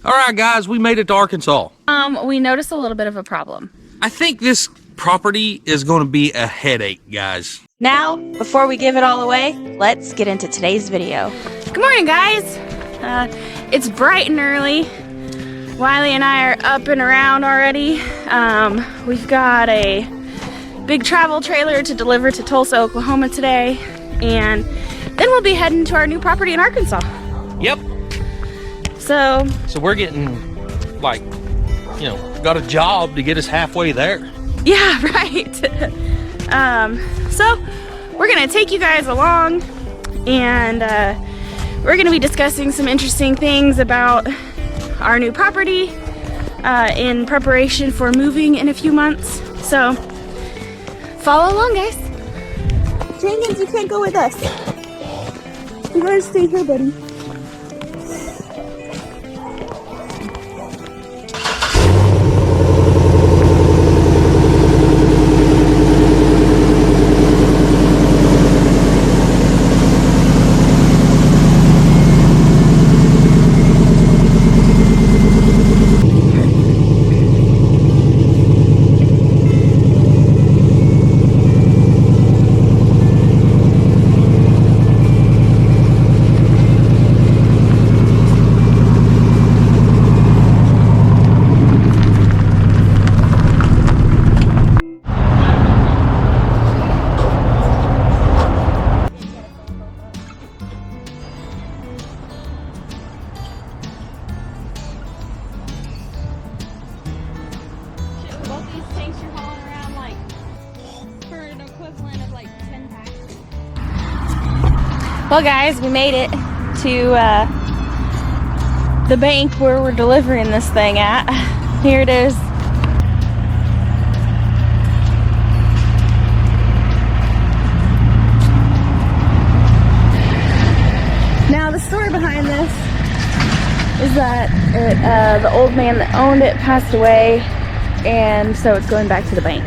All right, guys, we made it to Arkansas. We noticed a little bit of a problem. I think this property is going to be a headache, guys. Now, before we give it all away, let's get into today's video. Good morning, guys. It's bright and early. Wiley and I are up and around already. We've got a big travel trailer to deliver to Tulsa, Oklahoma today, and then we'll be heading to our new property in Arkansas. Yep. So we're getting, like, you know, got a job to get us halfway there. yeah, right. So we're gonna take you guys along, and we're gonna be discussing some interesting things about our new property in preparation for moving in a few months. So follow along, guys. Jenkins, you can't go with us. You gotta stay here, buddy. Well, guys, we made it to the bank where we're delivering this thing at. Here it is. Now, the story behind this is that the old man that owned it passed away, and so it's going back to the bank.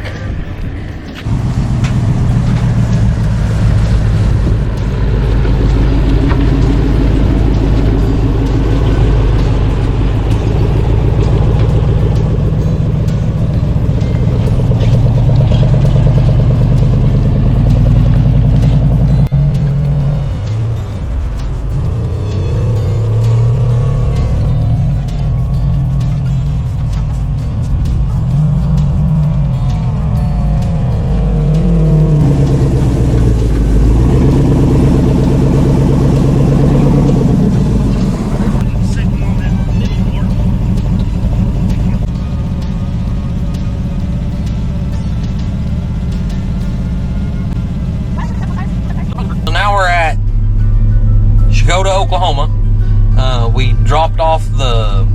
Oklahoma. We dropped off the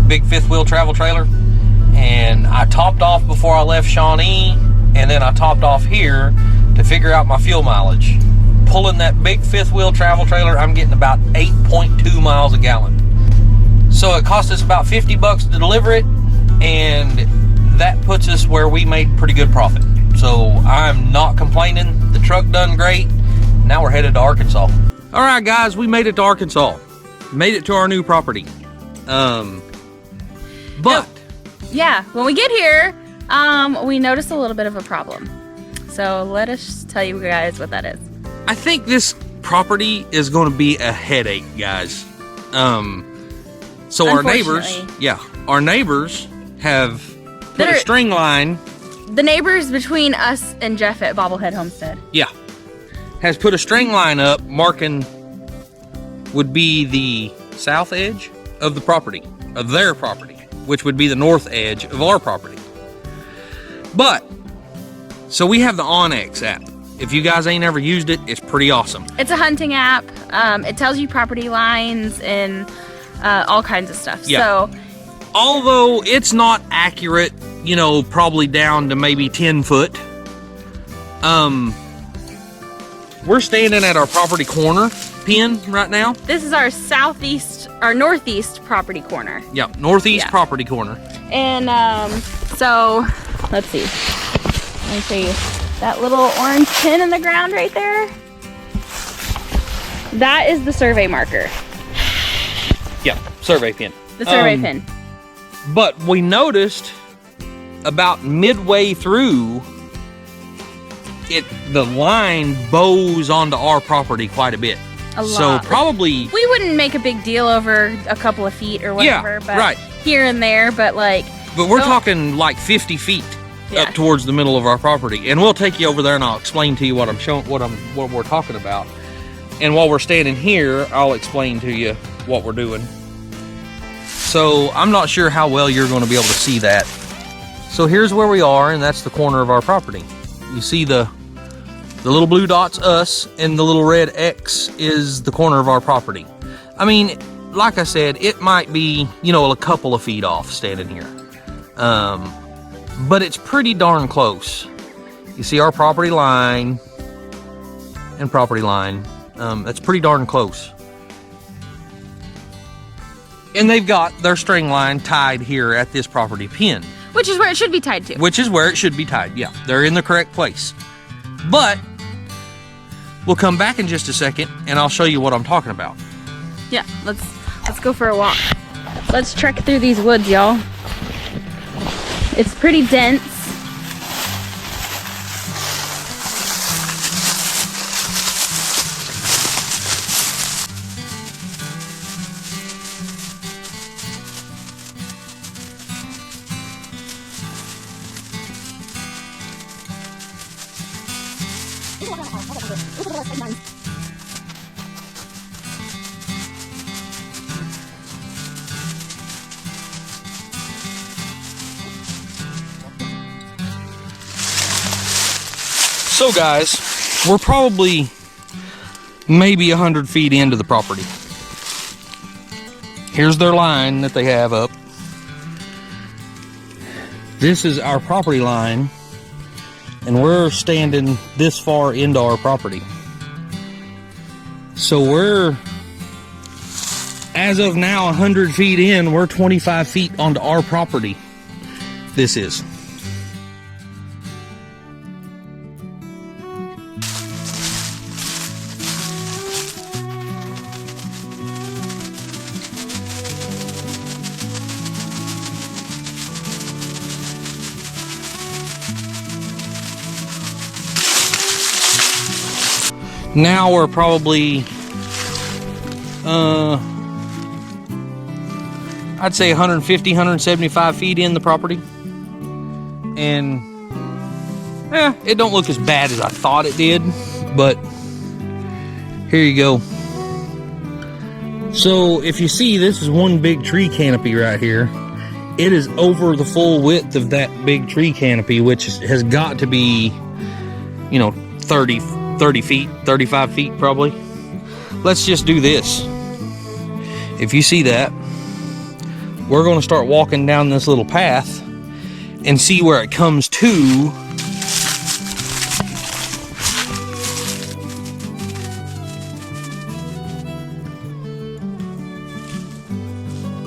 big fifth wheel travel trailer, and I topped off before I left Shawnee, and then I topped off here to figure out my fuel mileage. Pulling that big fifth wheel travel trailer, I'm getting about 8.2 miles a gallon. So it cost us about 50 bucks to deliver it, and that puts us where we made pretty good profit. So I'm not complaining. The truck done great. Now we're headed to Arkansas. All right, guys, we made it to Arkansas. Made it to our new property. But yeah, when we get here, we noticed a little bit of a problem. So let us tell you guys what that is. I think this property is going to be a headache, guys. So our neighbors have put a string line. The neighbors between us and Jeff at Bobblehead Homestead. Yeah. Has put a string line up marking would be the south edge of the property, of their property, which would be the north edge of our property. But, so we have the Onyx app. If you guys ain't ever used it, it's pretty awesome. It's a hunting app. It tells you property lines and all kinds of stuff. Yeah. So, although it's not accurate, you know, probably down to maybe 10 foot. We're standing at our property corner pin right now. This is our northeast property corner. Yeah, northeast property corner. And so, let's see. Let me show you. That little orange pin in the ground right there, that is the survey marker. Yeah. survey pin. The survey pin. But we noticed about midway through, the line bows onto our property quite a bit. A lot. So probably We wouldn't make a big deal over a couple of feet or whatever, but right. here and there, but like. But we're talking like 50 feet Yeah. up towards the middle of our property, and we'll take you over there and I'll explain to you what we're talking about. And while we're standing here, I'll explain to you what we're doing. So I'm not sure how well you're going to be able to see that. So here's where we are, and that's the corner of our property. You see the little blue dot's us, and the little red X is the corner of our property. I mean, like I said, it might be, you know, a couple of feet off standing here. But it's pretty darn close. You see our property line and property line. That's pretty darn close. And they've got their string line tied here at this property pin. Which is where it should be tied to. Which is where it should be tied, yeah. They're in the correct place. But we'll come back in just a second and I'll show you what I'm talking about. Yeah, let's go for a walk. Let's trek through these woods, y'all. It's pretty dense. So guys, we're probably maybe 100 feet into the property. Here's their line that they have up. This is our property line, and we're standing this far into our property. So we're, as of now, 100 feet in, we're 25 feet onto our property. This is. Now we're probably, I'd say 150, 175 feet in the property. And, it don't look as bad as I thought it did, but here you go. So if you see, this is one big tree canopy right here. It is over the full width of that big tree canopy, which has got to be, you know, 30 feet, 35 feet probably. Let's just do this. If you see that, we're going to start walking down this little path and see where it comes to.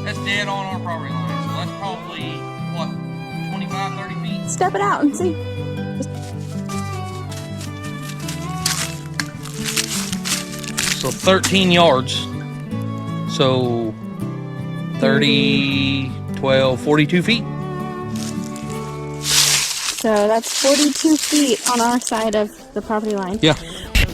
That's dead on our property line, so that's probably, what, 25, 30 feet? Step it out and see. So 13 yards. So 30, 12, 42 feet. So that's 42 feet on our side of the property line. Yeah.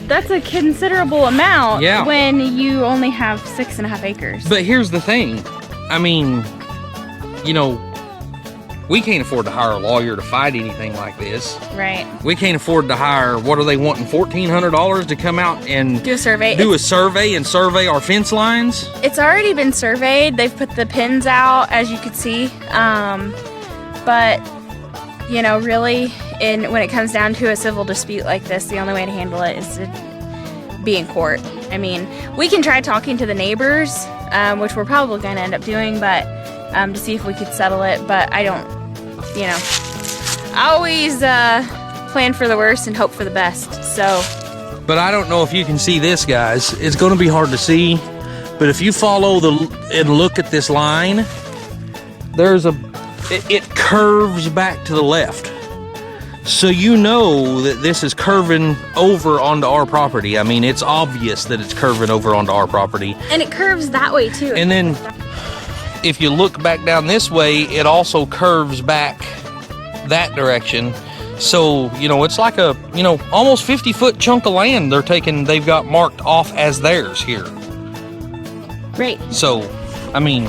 That's a considerable amount Yeah. when you only have 6.5 acres. But here's the thing. I mean, you know, we can't afford to hire a lawyer to fight anything like this. Right. We can't afford to hire, what are they wanting, $1,400 to come out and Do a survey. do a survey and survey our fence lines? It's already been surveyed. They've put the pins out, as you could see. But, you know, really, when it comes down to a civil dispute like this, the only way to handle it is to be in court. I mean, we can try talking to the neighbors, which we're probably going to end up doing, but to see if we could settle it. But I don't, you know, I always plan for the worst and hope for the best. So. But I don't know if you can see this, guys. It's going to be hard to see. But if you follow and look at this line, there's it curves back to the left. So you know that this is curving over onto our property. I mean, it's obvious that it's curving over onto our property. And it curves that way too. And then if you look back down this way, it also curves back that direction. So, you know, it's like a, you know, almost 50-foot chunk of land they've got marked off as theirs here. Right. So, I mean,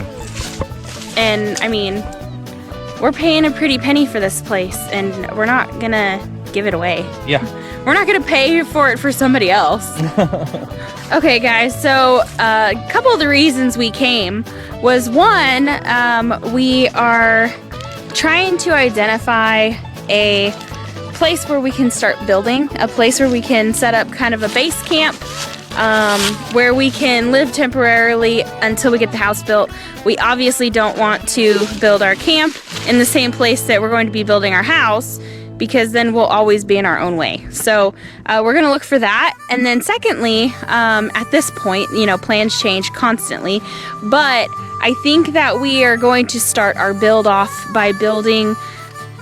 we're paying a pretty penny for this place, and we're not gonna give it away. yeah. We're not gonna pay for it for somebody else. Okay, guys, so a couple of the reasons we came was one, we are trying to identify a place where we can start building, a place where we can set up kind of a base camp, where we can live temporarily until we get the house built. We obviously don't want to build our camp in the same place that we're going to be building our house, because then we'll always be in our own way. So we're gonna look for that. And then secondly, at this point, you know, plans change constantly, but I think that we are going to start our build off by building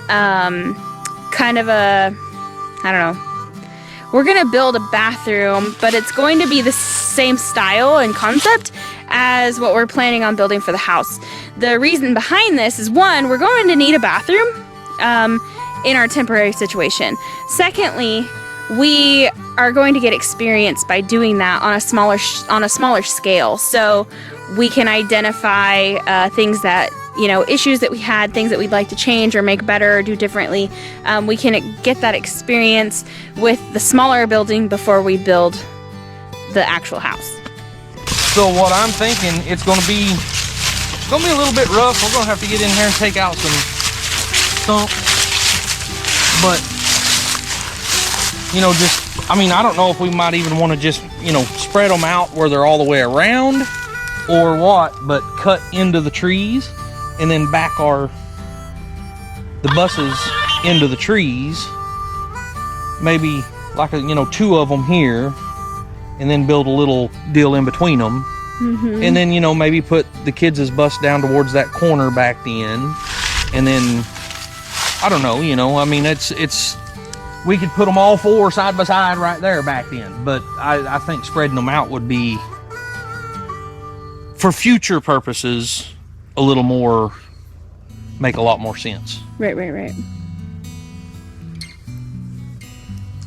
kind of a, I don't know, we're gonna build a bathroom, but it's going to be the same style and concept as what we're planning on building for the house. The reason behind this is, one, we're going to need a bathroom in our temporary situation. Secondly, we are going to get experience by doing that on a smaller scale, so we can identify things that, you know, issues that we had, things that we'd like to change or make better or do differently. We can get that experience with the smaller building before we build the actual house. So what I'm thinking, it's gonna be a little bit rough. We're gonna have to get in here and take out some stumps. But, you know, just, I mean, I don't know if we might even want to just, you know, spread them out where they're all the way around or what, but cut into the trees and then back the buses into the trees. Maybe like, you know, 2 of them here, and then build a little deal in between them. Mm-hmm. And then, you know, maybe put the kids' bus down towards that corner back in, and then, I don't know, you know, I mean, it's we could put them all 4 side by side right there back then, but I think spreading them out would be, for future purposes, make a lot more sense. Right.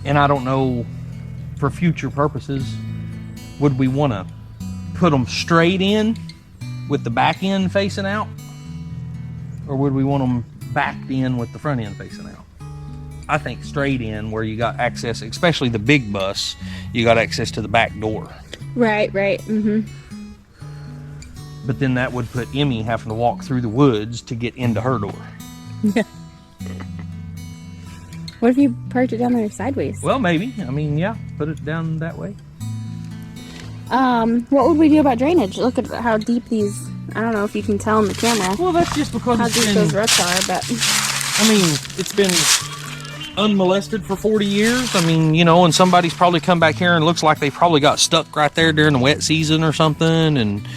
And I don't know, for future purposes, would we want to put them straight in with the back end facing out, or would we want them backed in with the front end facing out? I think straight in, where you got access, especially the big bus, you got access to the back door. Right. Mm-hmm. But then that would put Emmy having to walk through the woods to get into her door. Yeah. What if you parked it down there sideways? Well, maybe. I mean, yeah, put it down that way. What would we do about drainage? Look at how deep these, I don't know if you can tell in the camera. Well, that's just because how deep those ruts are, but I mean, it's been unmolested for 40 years. I mean, you know, and somebody's probably come back here and looks like they probably got stuck right there during the wet season or something. And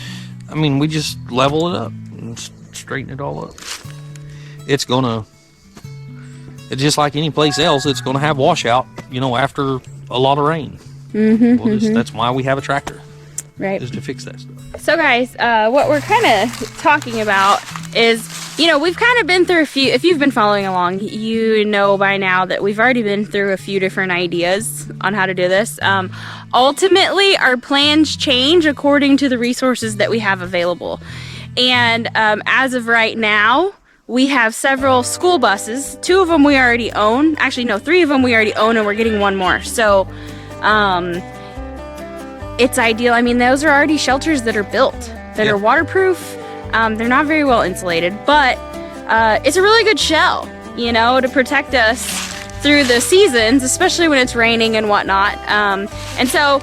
I mean, we just level it up and straighten it all up. It's just like any place else, it's gonna have washout, you know, after a lot of rain. Mm-hmm, That's why we have a tractor. Right. Is to fix that stuff. So guys, what we're kind of talking about is, you know, we've kind of been through a few, if you've been following along, you know by now that we've already been through a few different ideas on how to do this. Ultimately, our plans change according to the resources that we have available. And as of right now, we have several school buses. 2 of them we already own. Actually, no, 3 of them we already own, and we're getting 1 more. So, it's ideal. I mean, those are already shelters that are built, that are waterproof. They're not very well insulated, but it's a really good shell, you know, to protect us through the seasons, especially when it's raining and whatnot. And so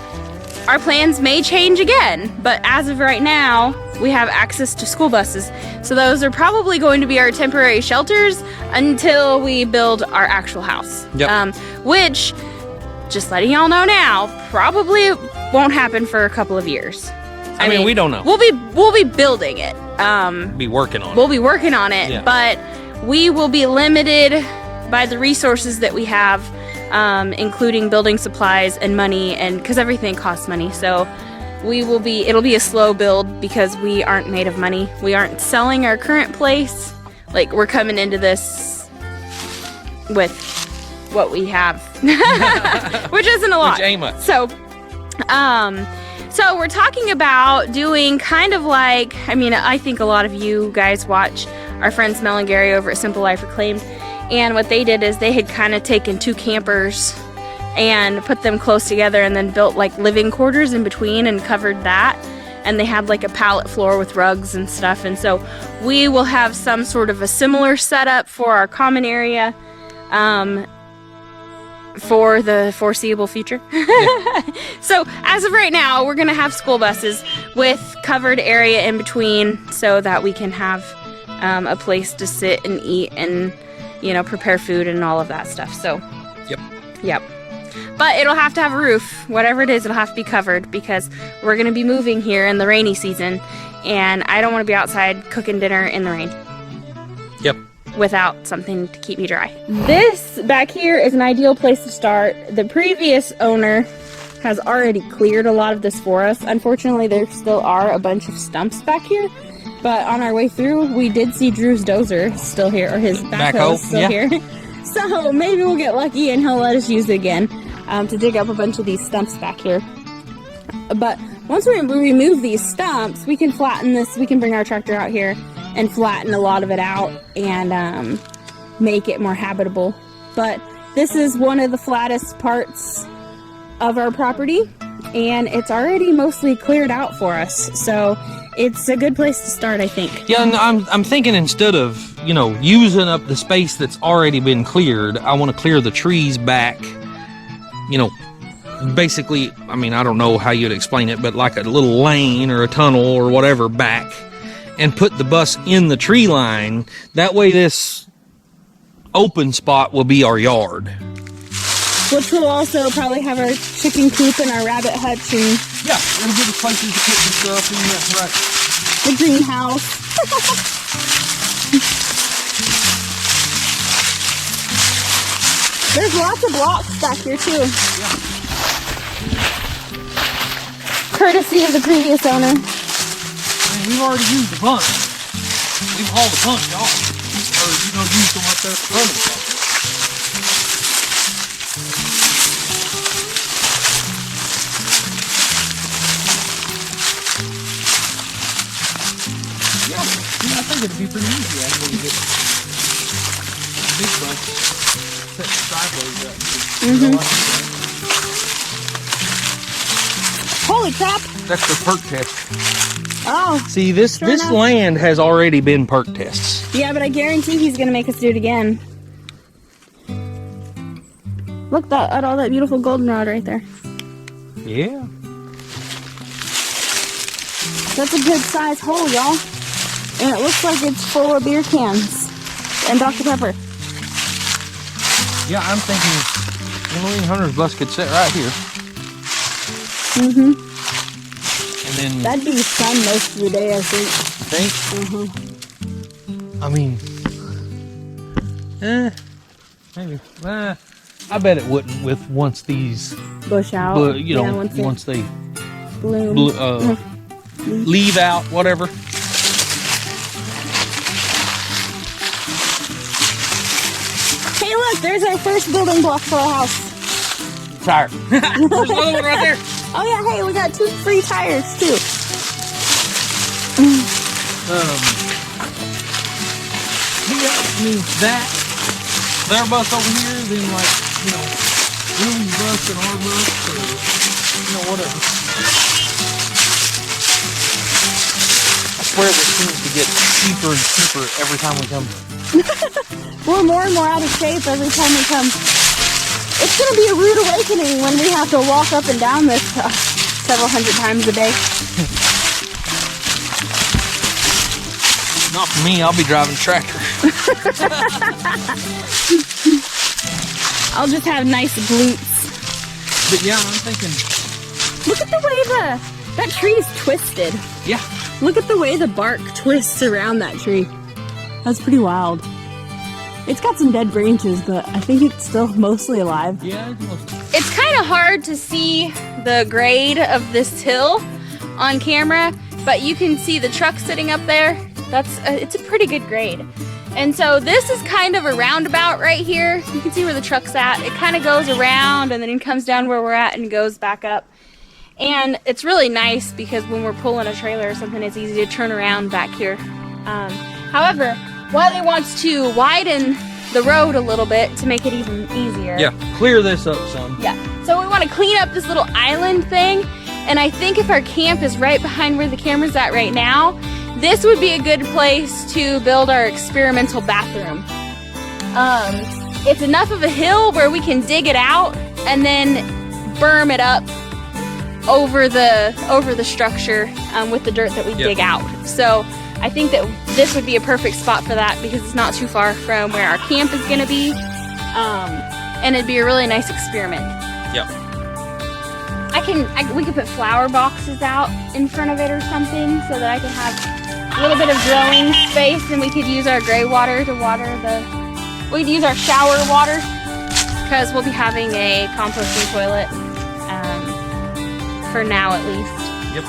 our plans may change again, but as of right now, we have access to school buses. So those are probably going to be our temporary shelters until we build our actual house. Yep. Which, just letting y'all know now, probably won't happen for a couple of years. I mean, we don't know. We'll be building it. Be working on it. We'll be working on it, Yeah. but we will be limited by the resources that we have, including building supplies and money, and because everything costs money. So it'll be a slow build because we aren't made of money. We aren't selling our current place. Like, we're coming into this with what we have, which isn't a lot. Which ain't much. So we're talking about doing kind of like, I mean, I think a lot of you guys watch our friends Mel and Gary over at Simple Life Reclaimed, and what they did is they had kind of taken 2 campers and put them close together and then built like living quarters in between and covered that, and they had like a pallet floor with rugs and stuff. And so we will have some sort of a similar setup for our common area for the foreseeable future. Yeah. So as of right now, we're gonna have school buses with covered area in between so that we can have a place to sit and eat and, you know, prepare food and all of that stuff. So yep. But it'll have to have a roof. Whatever it is, it'll have to be covered because we're gonna be moving here in the rainy season, and I don't want to be outside cooking dinner in the rain. Yep. Without something to keep me dry. This back here is an ideal place to start. The previous owner has already cleared a lot of this for us. Unfortunately, there still are a bunch of stumps back here, but on our way through, we did see Drew's dozer still here, or his backhoe still here. So maybe we'll get lucky and he'll let us use it again to dig up a bunch of these stumps back here. But once we remove these stumps, we can flatten this. We can bring our tractor out here and flatten a lot of it out and make it more habitable. But this is one of the flattest parts of our property, and it's already mostly cleared out for us, so it's a good place to start, I think. Yeah, and I'm thinking instead of, you know, using up the space that's already been cleared, I want to clear the trees back, you know, basically, I mean, I don't know how you'd explain it, but like a little lane or a tunnel or whatever back, and put the bus in the tree line. That way this open spot will be our yard. Which will also probably have our chicken coop and our rabbit hutch and... Yeah, it'll give us places to put some stuff in. Yeah, right. The greenhouse. There's lots of blocks back here too. Yeah. Courtesy of the previous owner. We've already used a bunch. We've hauled a bunch off. Or, you know, used them up there at the front of the house. Yeah, I think it'd be pretty easy actually to get a big bunch set sideways up. Holy crap! That's the perk test. Oh. See, this land has already been perk tests. Yeah, but I guarantee he's gonna make us do it again. Look at all that beautiful goldenrod right there. Yeah. That's a good size hole, y'all. And it looks like it's full of beer cans and Dr. Pepper. Yeah, I'm thinking Emily Hunter's bus could sit right here. Mm-hmm. And then that'd be fun most of the day, I think. Think? Mm-hmm. I mean, maybe. I bet it wouldn't with once these bush out. you know, once they bloom, leave out, whatever. Hey, look! There's our first building block for our house. Tire. There's another one right there. Oh yeah, hey, we got 2 free tires too. Yeah, I mean their bus over here, then like, you know, Willie's bus and our bus, or, you know, whatever. I swear this seems to get cheaper and cheaper every time we come. We're more and more out of shape every time we come. It's going to be a rude awakening when we have to walk up and down this several hundred times a day. Not for me, I'll be driving a tractor. I'll just have nice glutes. But yeah, I'm thinking... Look at the way that tree's twisted. Yeah. Look at the way the bark twists around that tree. That's pretty wild. It's got some dead branches, but I think it's still mostly alive. Yeah, it's mostly. It's kind of hard to see the grade of this hill, on camera, but you can see the truck sitting up there. It's a pretty good grade. And so this is kind of a roundabout right here. You can see where the truck's at. It kind of goes around and then it comes down where we're at and goes back up. And it's really nice because when we're pulling a trailer or something, it's easy to turn around back here. However, Wiley wants to widen the road a little bit to make it even easier. Yeah, clear this up some. Yeah, so we want to clean up this little island thing. And I think if our camp is right behind where the camera's at right now, this would be a good place to build our experimental bathroom. It's enough of a hill where we can dig it out and then berm it up over the structure with the dirt that we dig out. So I think that this would be a perfect spot for that because it's not too far from where our camp is going to be, and it'd be a really nice experiment. Yep. We could put flower boxes out in front of it or something so that I can have a little bit of growing space, and we could use our gray water to water we'd use our shower water because we'll be having a composting toilet for now at least. Yep.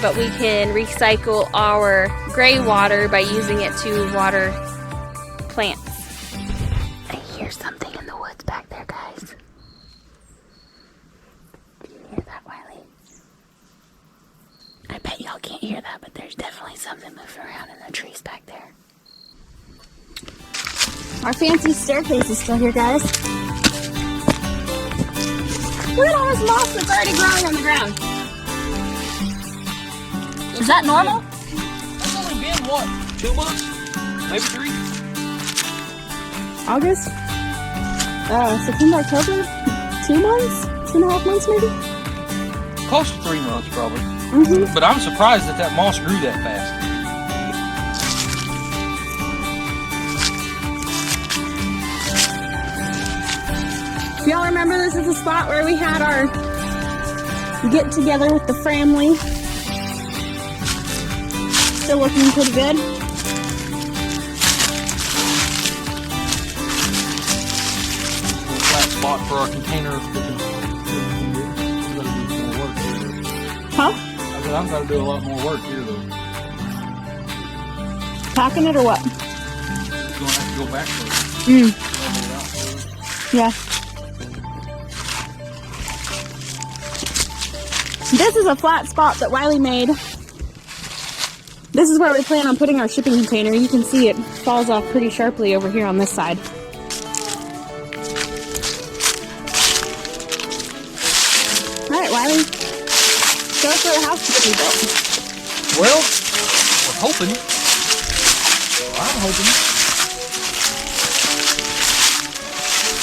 But we can recycle our gray water by using it to water plants. I hear something in the woods back there, guys. Do you hear that, Wiley? I bet y'all can't hear that, but there's definitely something moving around in the trees back there. Our fancy staircase is still here, guys. Look at all this moss that's already growing on the ground. Is that normal? That's only been, what, 2 months? Maybe 3? August? September, October? 2 months? 2.5 months maybe? Close to 3 months, probably. Mm-hmm. But I'm surprised that moss grew that fast. Y'all remember this is the spot where we had our get together with the family? Still looking pretty good. Flat spot for our container. Huh? I said I've got to do a lot more work here though. Packing it or what? You're going to have to go back for it. Yeah. This is a flat spot that Wiley made. This is where we plan on putting our shipping container. You can see it falls off pretty sharply over here on this side. Alright, Wiley. Show us where the house is going to be built. Well, we're hoping. Well, I'm hoping.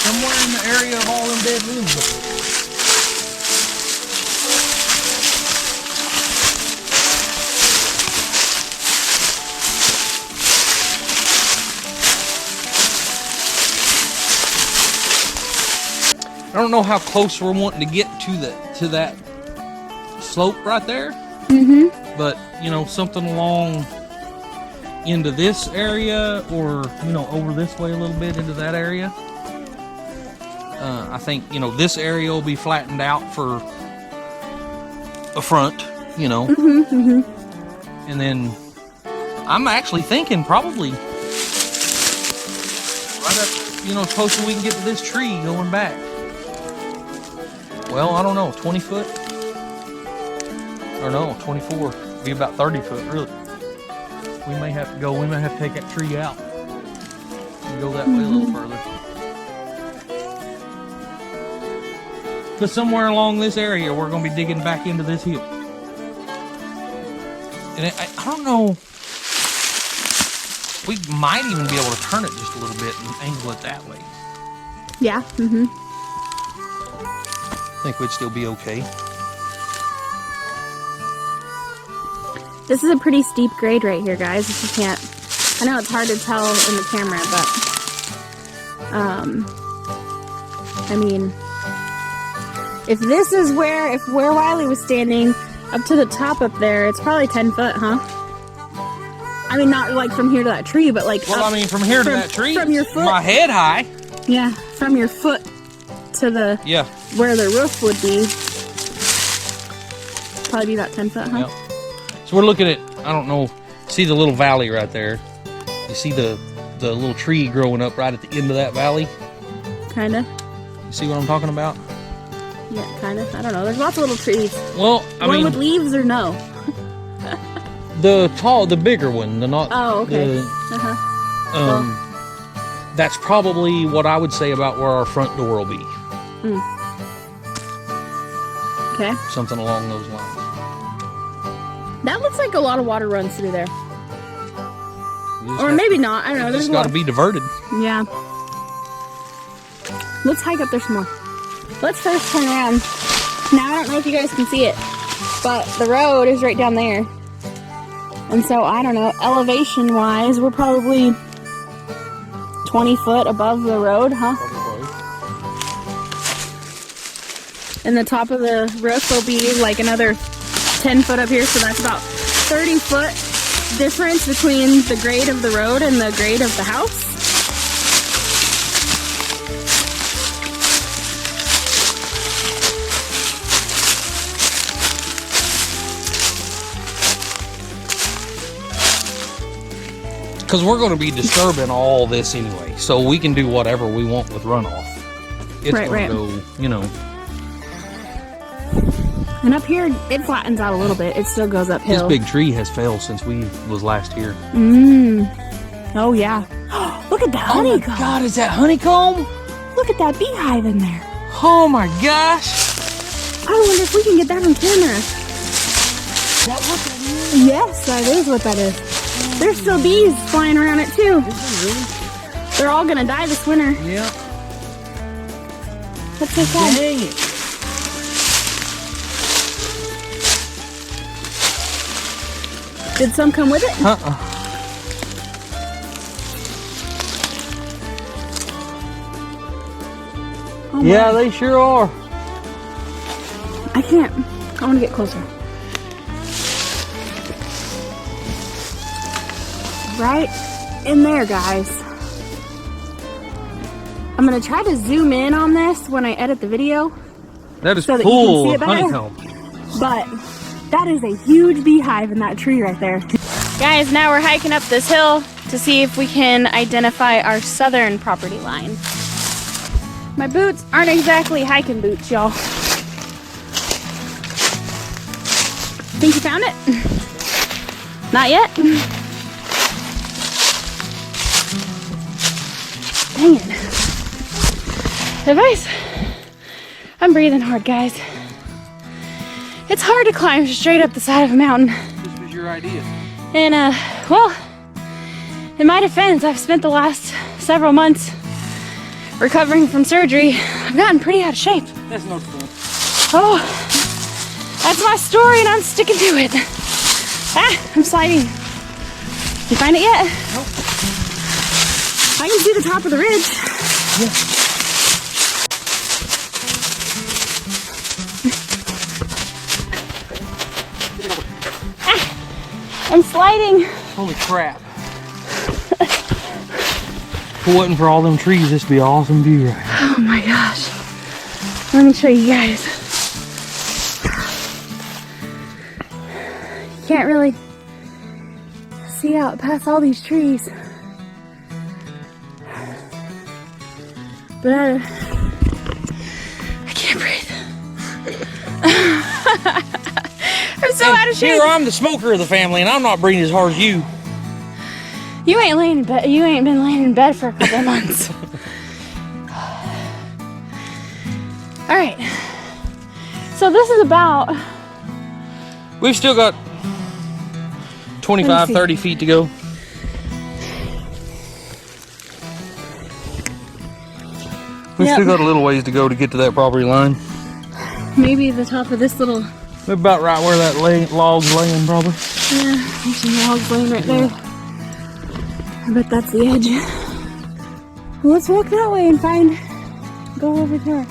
Somewhere in the area of all them dead limbs. I don't know how close we're wanting to get to that slope right there. Mm-hmm. But, you know, something along into this area or, you know, over this way a little bit into that area. I think, you know, this area will be flattened out for a front, you know. Mm-hmm, mm-hmm. And then I'm actually thinking probably right up, you know, as close as we can get to this tree going back. Well, I don't know, 20 foot? Or no, 24. Be about 30 foot, really. We may have to take that tree out and go that way a little further. But somewhere along this area, we're going to be digging back into this hill. And I don't know, we might even be able to turn it just a little bit and angle it that way. Yeah. Mm-hmm. I think we'd still be okay. This is a pretty steep grade right here, guys. If you can't, I know it's hard to tell in the camera, but I mean, if this is where Wiley was standing up to the top up there, it's probably 10 foot, huh? I mean, not like from here to that tree, but like well, up, I mean, from here to that tree, from your foot, my head high. Yeah, from your foot to the yeah where the roof would be. Probably be about 10 foot, huh? Yep. So we're looking at, I don't know, see the little valley right there? You see the little tree growing up right at the end of that valley? Kinda. You see what I'm talking about? Yeah, kinda. I don't know. There's lots of little trees. Well, I One mean, with leaves or no? the bigger one, the not. Oh, okay. That's probably what I would say about where our front door will be. Okay. Something along those lines. That looks like a lot of water runs through there. Or maybe not. I don't know. There's It's got to be diverted. Yeah. Let's hike up there some more. Let's first turn around. Now, I don't know if you guys can see it, but the road is right down there. And so, I don't know, elevation-wise, we're probably 20 foot above the road, huh? And the top of the roof will be like another 10 foot up here, so that's about 30 foot difference between the grade of the road and the grade of the house. Because we're going to be disturbing all this anyway, so we can do whatever we want with runoff. It's Right, going to right. go, you know. And up here, it flattens out a little bit. It still goes uphill. This big tree has fell since we was last here. Oh, yeah. Look at that Oh my honeycomb. God, is that honeycomb? Look at that beehive in there. Oh my gosh. I wonder if we can get that on camera. Is that what that is? Yes, that is what that is. There's still bees flying around it too. They're all gonna die this winter. Yeah. That's so sad. Dang it. Did some come with it? Oh my. Yeah, they sure are. I can't. I want to get closer. Right in there, guys. I'm gonna try to zoom in on this when I edit the video, That is so that you can full see it of better. honeycomb. But that is a huge beehive in that tree right there. Guys, now we're hiking up this hill to see if we can identify our southern property line. My boots aren't exactly hiking boots, y'all. Think you found it? Not yet? Dang it. Advice? I'm breathing hard, guys. It's hard to climb straight up the side of a mountain. This was your idea. And, well, in my defense, I've spent the last several months recovering from surgery. I've gotten pretty out of shape. That's no fun. Oh, that's my story and I'm sticking to it. Ah, I'm sliding. You find it yet? Nope. I can see the top of the ridge. Yeah. I'm sliding. Holy crap. If it wasn't for all them trees, this would be an awesome view right now. Oh my gosh. Let me show you guys. You can't really see out past all these trees. But I can't breathe. I'm so out of shape. Here, I'm the smoker of the family, and I'm not breathing as hard as you. You ain't laying in bed. You ain't been laying in bed for a couple of months. All right. So this is about. We've still got 25, 30 feet to go. We've Yep. still got a little ways to go to get to that property line. Maybe the top of this little. We're about right where that log's laying, probably. Yeah, there's some logs laying right there. I bet that's the edge. Well, let's walk that way and go over there.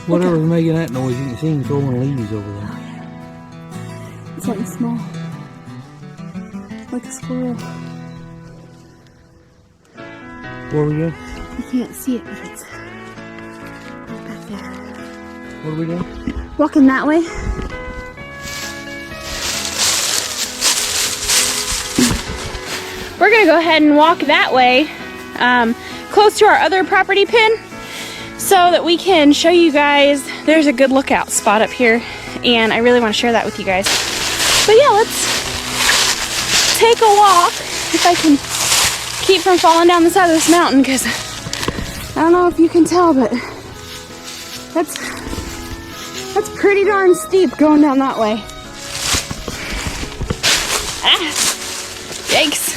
Whatever's making that noise, you can see him throwing leaves over there. It's something small. Like a squirrel. Where we go? You can't see it, but it's back there. What are we doing? Walking that way. we're gonna go ahead and walk that way, close to our other property pin, so that we can show you guys. There's a good lookout spot up here, and I really want to share that with you guys. But yeah, let's take a walk, if I can keep from falling down the side of this mountain, because I don't know if you can tell, but that's pretty darn steep going down that way. Ah, yikes.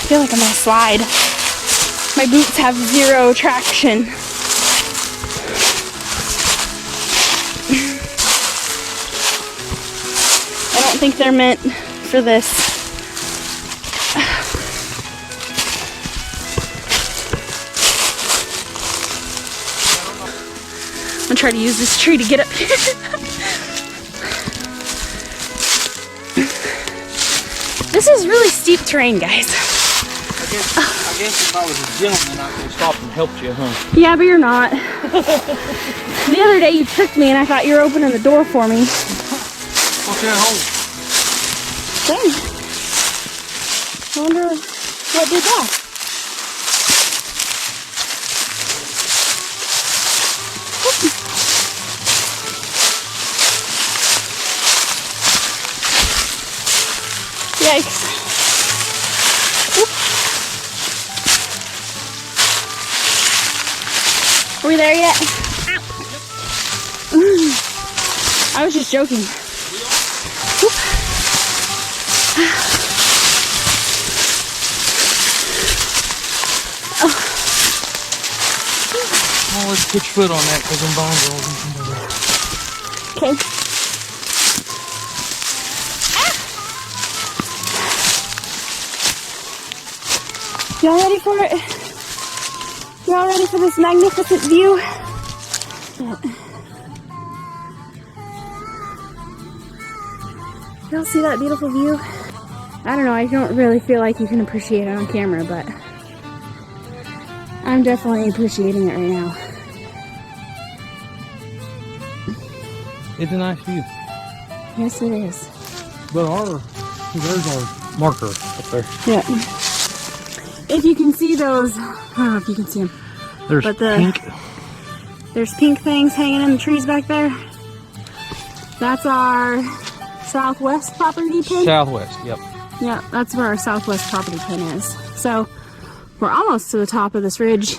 I feel like I'm gonna slide. My boots have zero traction. I don't think they're meant for this. I'm gonna try to use this tree to get up here. This is really steep terrain, guys. I guess if I was a gentleman, I could have stopped and helped you, huh? Yeah, but you're not. The other day you tricked me and I thought you were opening the door for me. What's that hole? Dang. I wonder what did that. Yikes. Oop. Are we there yet? Ow. I was just joking. Oop. Oh, let's put your foot on that because them bones are all. Okay. Y'all ready for it? Y'all ready for this magnificent view? Y'all see that beautiful view? I don't know, I don't really feel like you can appreciate it on camera, but I'm definitely appreciating it right now. It's a nice view. Yes, it is. But there's our marker up there. Yeah. If you can see those, I don't know if you can see them. There's pink. There's pink things hanging in the trees back there. That's our southwest property pin. Southwest, yep. Yeah, that's where our southwest property pin is. So we're almost to the top of this ridge.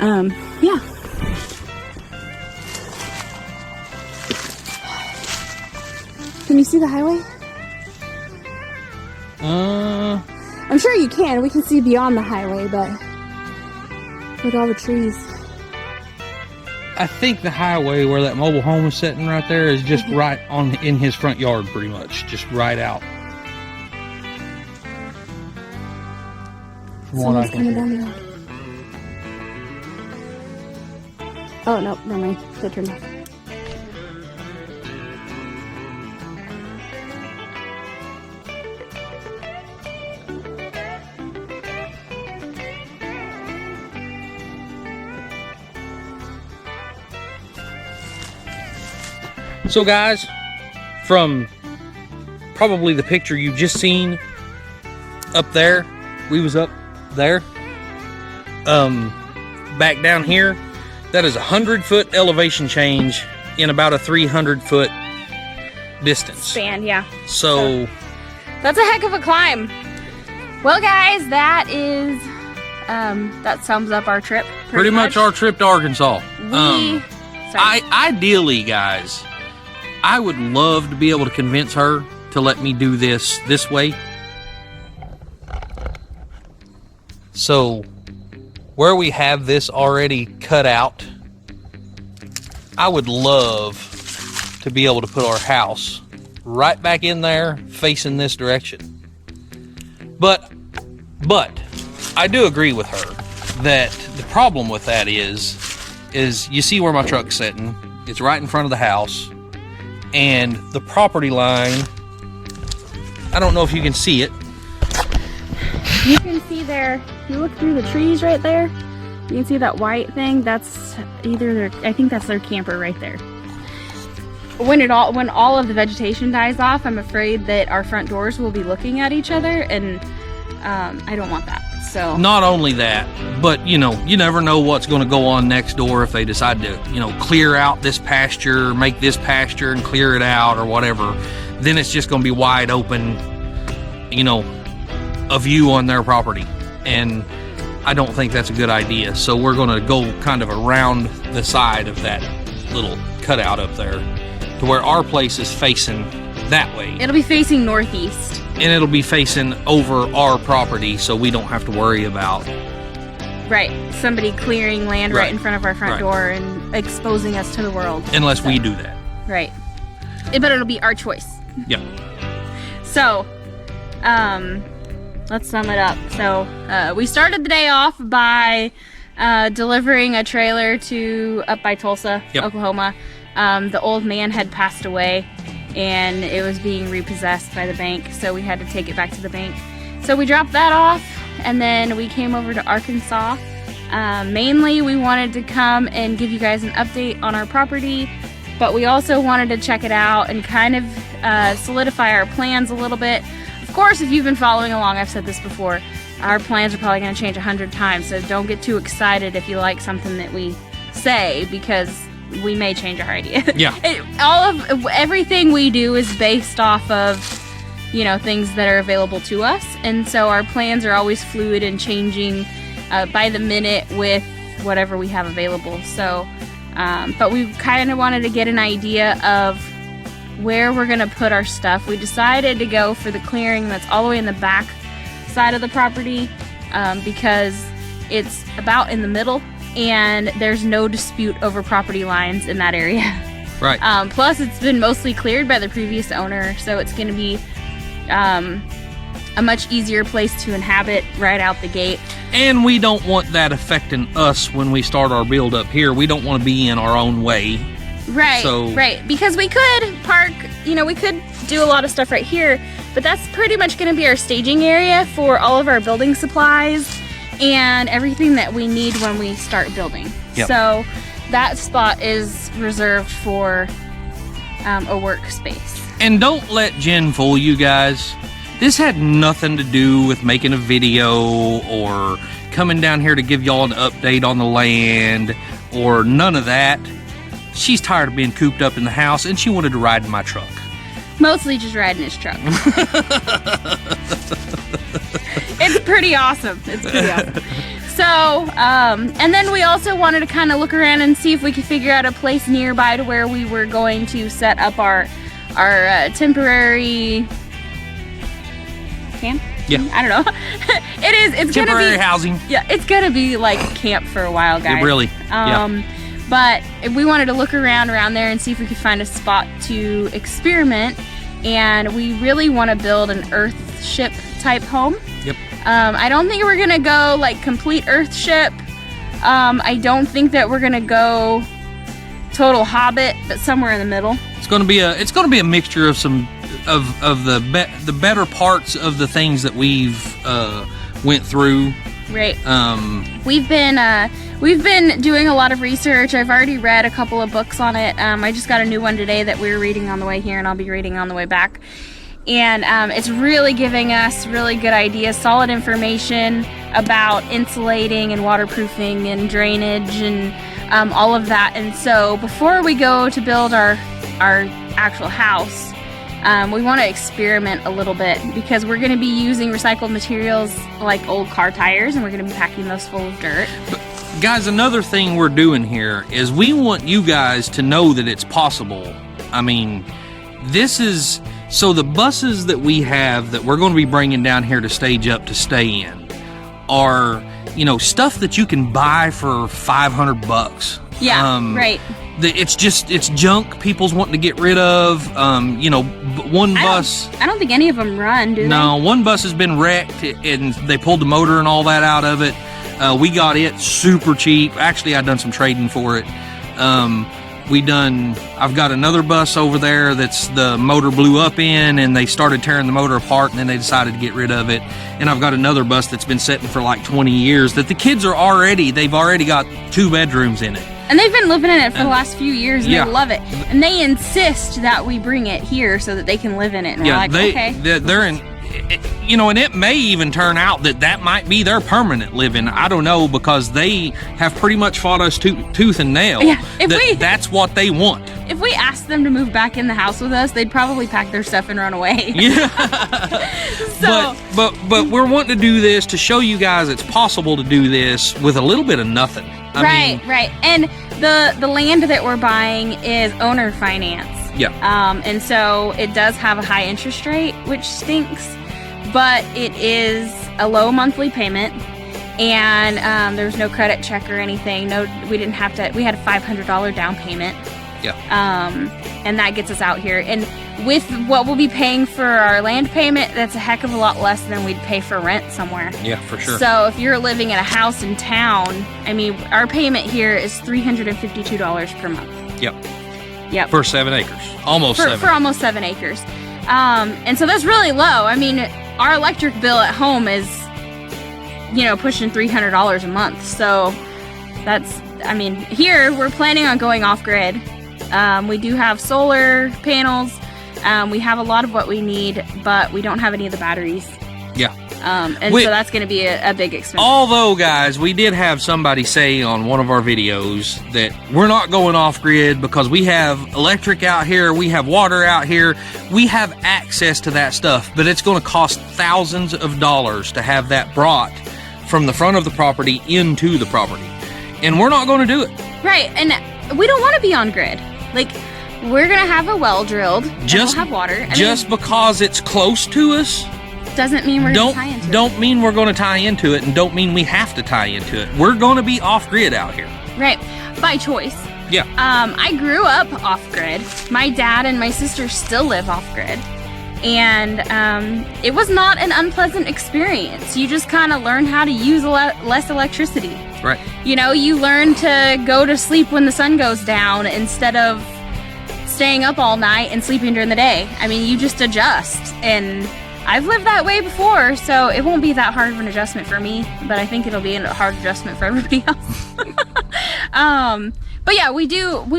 Yeah. Can you see the highway? I'm sure you can. We can see beyond the highway, but with all the trees. I think the highway where that mobile home is sitting right there is just right on in his front yard, pretty much, just right out. From what I can Coming down the road. Oh no, never mind. That turned off. So guys, from probably the picture you've just seen up there, we was up there, back down here, that is 100-foot elevation change in about a 300-foot distance. Span, yeah. So that's a heck of a climb. Well guys, that is, that sums up our trip. pretty much our trip to Arkansas. Sorry. Ideally, guys, I would love to be able to convince her to let me do this way. So, where we have this already cut out, I would love to be able to put our house right back in there facing this direction. But I do agree with her that the problem with that is you see where my truck's sitting. It's right in front of the house. And the property line, I don't know if you can see it. You can see there, if you look through the trees right there, you can see that white thing. That's either their, I think that's their camper right there. when all of the vegetation dies off, I'm afraid that our front doors will be looking at each other, and I don't want that. So not only that, but you never know what's going to go on next door if they decide to clear out this pasture, make this pasture and clear it out or whatever. Then it's just going to be wide open, a view on their property, and I don't think that's a good idea. So we're going to go kind of around the side of that little cutout up there to where our place is facing that way. It'll be facing northeast. And it'll be facing over our property, so we don't have to worry about somebody clearing land right in front of our front door and exposing us to the world. Unless we do that. Right. But it'll be our choice. Yeah. So, let's sum it up. So, we started the day off by delivering a trailer up by Tulsa, Oklahoma. The old man had passed away, and it was being repossessed by the bank, so we had to take it back to the bank. So we dropped that off, and then we came over to Arkansas. Mainly, we wanted to come and give you guys an update on our property, but we also wanted to check it out and kind of solidify our plans a little bit. Of course, if you've been following along, I've said this before, our plans are probably going to change 100 times, so don't get too excited if you like something that we say, because we may change our idea. Yeah. Everything we do is based off of, things that are available to us. And so our plans are always fluid and changing by the minute with whatever we have available. So, but we kind of wanted to get an idea of where we're going to put our stuff. We decided to go for the clearing that's all the way in the back side of the property because it's about in the middle. And there's no dispute over property lines in that area. Right. Plus, it's been mostly cleared by the previous owner, so it's going to be a much easier place to inhabit right out the gate. And we don't want that affecting us when we start our build up here. We don't want to be in our own way. Right. Right. Because we could park, we could do a lot of stuff right here, but that's pretty much going to be our staging area for all of our building supplies and everything that we need when we start building. Yep. So that spot is reserved for a workspace. And don't let Jen fool you guys. This had nothing to do with making a video or coming down here to give y'all an update on the land or none of that. She's tired of being cooped up in the house and she wanted to ride in my truck. Mostly just riding his truck. It's pretty awesome. So, and then we also wanted to kind of look around and see if we could figure out a place nearby to where we were going to set up our temporary camp. Yeah. I don't know. It's temporary gonna be housing. Yeah, it's gonna be like camp for a while, guys. It really. But we wanted to look around there and see if we could find a spot to experiment. And we really want to build an earthship type home. Yep. I don't think we're gonna go like complete earthship. I don't think that we're gonna go total Hobbit, but somewhere in the middle. It's gonna be a mixture of some of the better parts of the things that we've went through. Right. We've been doing a lot of research. I've already read a couple of books on it. I just got a new one today that we were reading on the way here, and I'll be reading on the way back. And it's really giving us really good ideas, solid information about insulating and waterproofing and drainage and all of that. And so before we go to build our actual house, we want to experiment a little bit because we're going to be using recycled materials like old car tires, and we're going to be packing those full of dirt. But guys, another thing we're doing here is we want you guys to know that it's possible. I mean, this is... So the buses that we have that we're going to be bringing down here to stage up to stay in are, stuff that you can buy for $500. Yeah, right. It's junk people's wanting to get rid of. One bus... I don't think any of them run, do they? No, one bus has been wrecked and they pulled the motor and all that out of it. We got it super cheap. Actually, I've done some trading for it. I've got another bus over there that's the motor blew up in and they started tearing the motor apart and then they decided to get rid of it. And I've got another bus that's been sitting for like 20 years that the kids they've already got 2 bedrooms in it. And they've been living in it for the last few years, and Yeah. they love it. And they insist that we bring it here so that they can live in it. And we're like, okay. They're in, you know, and it may even turn out that might be their permanent living. I don't know, because they have pretty much fought us tooth and nail. Yeah, That's what they want. If we asked them to move back in the house with us, they'd probably pack their stuff and run away. Yeah. So, but we're wanting to do this to show you guys it's possible to do this with a little bit of nothing. I mean, right. And the land that we're buying is owner finance. Yeah. And so it does have a high interest rate, which stinks, but it is a low monthly payment, and there's no credit check or anything. No, we didn't have to. We had a $500 down payment. Yeah. And that gets us out here. And with what we'll be paying for our land payment, that's a heck of a lot less than we'd pay for rent somewhere. Yeah, for sure. So if you're living in a house in town, I mean, our payment here is $352 per month. Yep. For 7 acres. Almost 7. For almost 7 acres. And so that's really low. I mean, our electric bill at home is, you know, pushing $300 a month. So that's, I mean, here we're planning on going off grid. We do have solar panels. We have a lot of what we need, but we don't have any of the batteries. Yeah. So that's going to be a big expense. Although, guys, we did have somebody say on one of our videos that we're not going off grid because we have electric out here, we have water out here, we have access to that stuff, but it's going to cost thousands of dollars to have that brought from the front of the property into the property. And we're not going to do it. Right. And we don't want to be on grid. Like, we're going to have a well drilled. Just we'll have water. Just because it's close to us doesn't mean we're going to tie into it. Don't mean we're going to tie into it, and don't mean we have to tie into it. We're going to be off grid out here. Right. By choice. Yeah. I grew up off grid. My dad and my sister still live off grid. And it was not an unpleasant experience. You just kind of learn how to use less electricity. Right. You know, you learn to go to sleep when the sun goes down instead of staying up all night and sleeping during the day. I mean, you just adjust. And I've lived that way before, so it won't be that hard of an adjustment for me, but I think it'll be a hard adjustment for everybody else. But yeah, we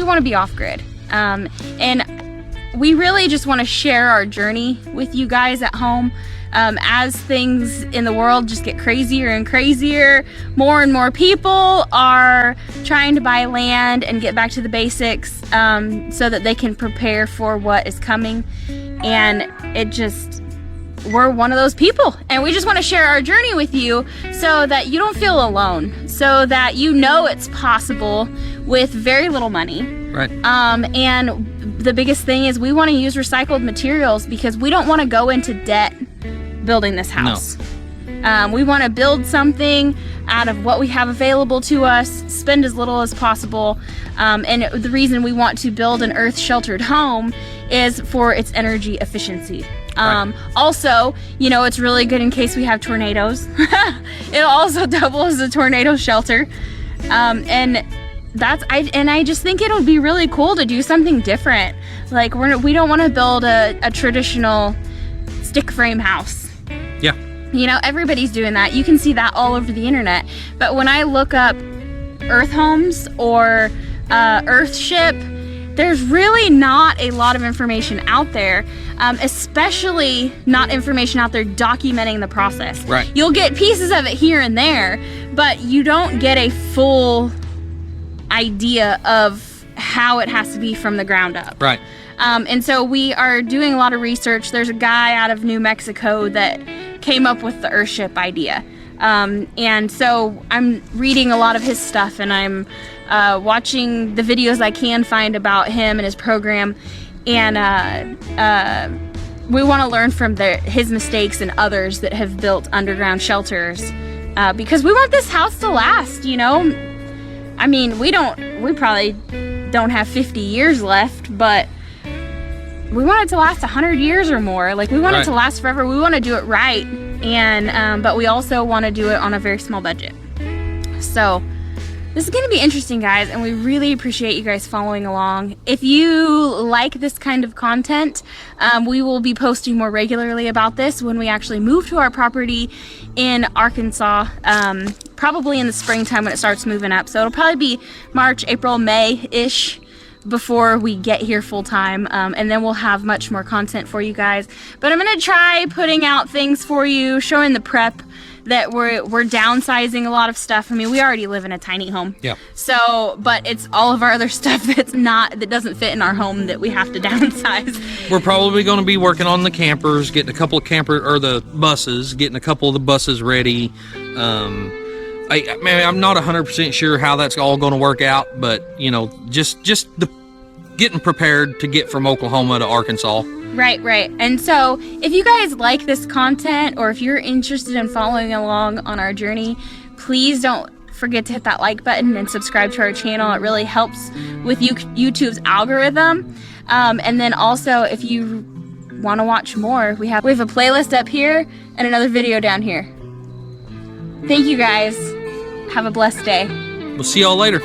want to be off grid. And we really just want to share our journey with you guys at home. As things in the world just get crazier and crazier, more and more people are trying to buy land and get back to the basics so that they can prepare for what is coming. And we're one of those people, and we just want to share our journey with you so that you don't feel alone, so that you know it's possible with very little money. Right. And the biggest thing is we want to use recycled materials because we don't want to go into debt building this house. No. We want to build something out of what we have available to us, spend as little as possible. And the reason we want to build an earth sheltered home is for its energy efficiency. Right. Also, you know, it's really good in case we have tornadoes. It'll also double as a tornado shelter. And I just think it'll be really cool to do something different. Like, we don't want to build a traditional stick frame house. Yeah. You know, everybody's doing that. You can see that all over the internet. But when I look up earth homes or earthship, there's really not a lot of information out there, especially not information out there documenting the process. Right. You'll get pieces of it here and there, but you don't get a full idea of how it has to be from the ground up. Right. And so we are doing a lot of research. There's a guy out of New Mexico that came up with the earthship idea. And so I'm reading a lot of his stuff, and I'm watching the videos I can find about him and his program. And we want to learn from his mistakes and others that have built underground shelters because we want this house to last, you know? I mean, we probably don't have 50 years left, but we want it to last 100 years or more. Like, we want it to last forever. We want to do it right, and but we also want to do it on a very small budget. So This is going to be interesting, guys, and we really appreciate you guys following along. If you like this kind of content, we will be posting more regularly about this when we actually move to our property in Arkansas, probably in the springtime when it starts moving up. So it'll probably be March, April, May-ish before we get here full time, and then we'll have much more content for you guys. But I'm going to try putting out things for you, showing the prep, that we're downsizing a lot of stuff. I mean, we already live in a tiny home. Yeah. So, but it's all of our other stuff that doesn't fit in our home that we have to downsize. We're probably going to be working on the campers, getting a couple of getting a couple of the buses ready. I'm not 100% sure how that's all going to work out, but you know, just getting prepared to get from Oklahoma to Arkansas. Right. And so if you guys like this content, or if you're interested in following along on our journey, please don't forget to hit that like button and subscribe to our channel. It really helps with YouTube's algorithm. And then also, if you want to watch more, we have a playlist up here and another video down here. Thank you guys. Have a blessed day. We'll see y'all later.